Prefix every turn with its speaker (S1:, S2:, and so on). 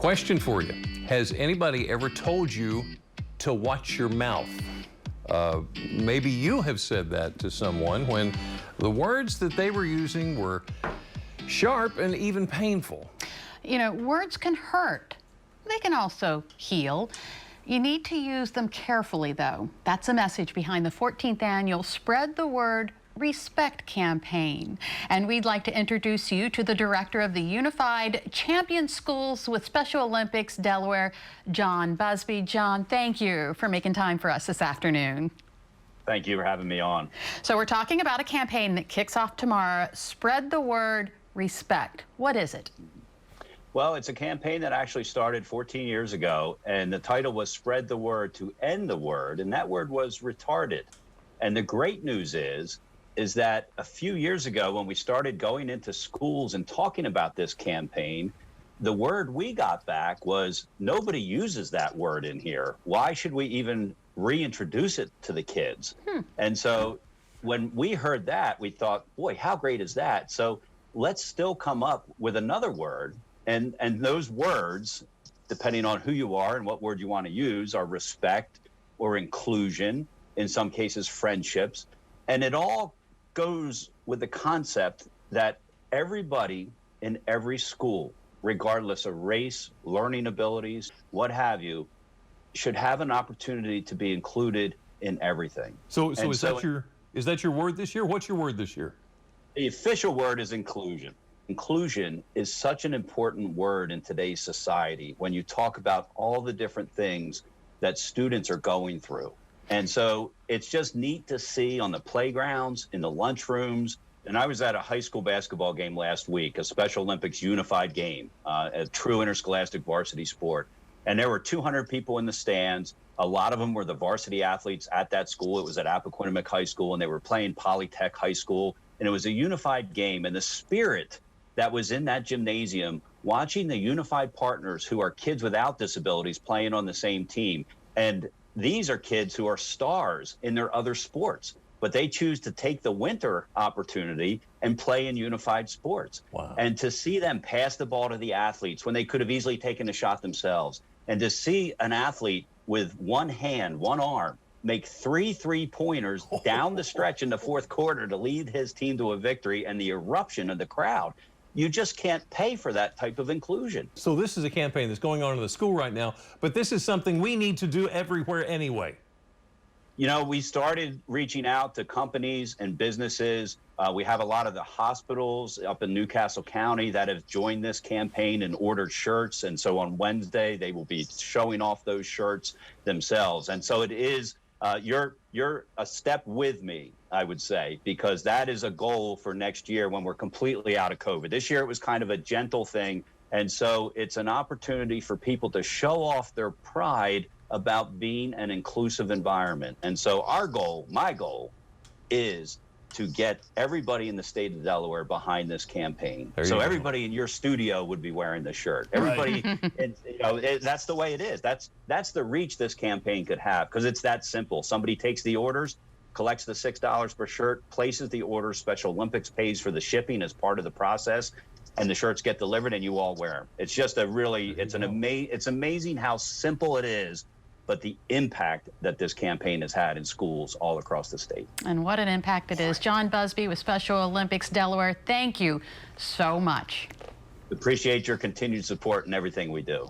S1: Question for you. Has anybody ever told you to watch your mouth? Maybe you have said that to someone when the words that they were using were sharp and even painful.
S2: You know, words can hurt. They can also heal. You need to use them carefully, though. That's a message behind the 14th annual Spread the Word Respect campaign. And we'd like to introduce you to the director of the Unified Champion Schools with Special Olympics Delaware, Jon Buzby. Jon, thank you for making time for us this afternoon.
S3: Thank you for having me on.
S2: So we're talking about a campaign that kicks off tomorrow, Spread the Word Respect. What is it?
S3: Well, it's a campaign that actually started 14 years ago, and the title was Spread the Word to End the Word, and that word was retarded. And the great news is that a few years ago when we started going into schools and talking about this campaign, the word we got back was, nobody uses that word in here. Why should we even reintroduce it to the kids? And so when we heard that, we thought, boy, how great is that? So let's still come up with another word. And those words, depending on who you are and what word you want to use, are respect or inclusion, in some cases friendships. And it all goes with the concept that everybody in every school, regardless of race, learning abilities, what have you, should have an opportunity to be included in everything.
S1: So is that your word this year? What's your word this year?
S3: The official word is inclusion. Inclusion is such an important word in today's society when you talk about all the different things that students are going through. And so it's just neat to see on the playgrounds, in the lunchrooms. And I was at a high school basketball game last week, a Special Olympics unified game, a true interscholastic varsity sport. And there were 200 people in the stands. A lot of them were the varsity athletes at that school. It was at Appoquinimink High School, and they were playing Polytech High School. And it was a unified game. And the spirit that was in that gymnasium, watching the unified partners who are kids without disabilities playing on the same team. And these are kids who are stars in their other sports, but they choose to take the winter opportunity and play in unified sports.
S1: Wow.
S3: And to see them pass the ball to the athletes when they could have easily taken a shot themselves, and to see an athlete with one hand, one arm, make three three-pointers down the stretch in the fourth quarter to lead his team to a victory, and the eruption of the crowd. You just can't pay for that type of inclusion.
S1: So this is a campaign that's going on in the school right now, but this is something we need to do everywhere anyway.
S3: You know, we started reaching out to companies and businesses. We have a lot of the hospitals up in Newcastle County that have joined this campaign and ordered shirts. And so on Wednesday, they will be showing off those shirts themselves. And so it is, you're a step with me, I would say, because that is a goal for next year when we're completely out of COVID. This year it was kind of a gentle thing. And so it's an opportunity for people to show off their pride about being an inclusive environment. And so our goal, my goal, is to get everybody in the state of Delaware behind this campaign. So everybody in your studio would be wearing the shirt. Everybody, and, you know, that's the way it is. That's the reach this campaign could have, because it's that simple. Somebody takes the orders, collects the $6 per shirt, places the order. Special Olympics pays for the shipping as part of the process, and the shirts get delivered, and you all wear them. It's just a really, it's amazing how simple it is, but the impact that this campaign has had in schools all across the state.
S2: And what an impact it is. Jon Buzby with Special Olympics Delaware, thank you so much.
S3: Appreciate your continued support in everything we do.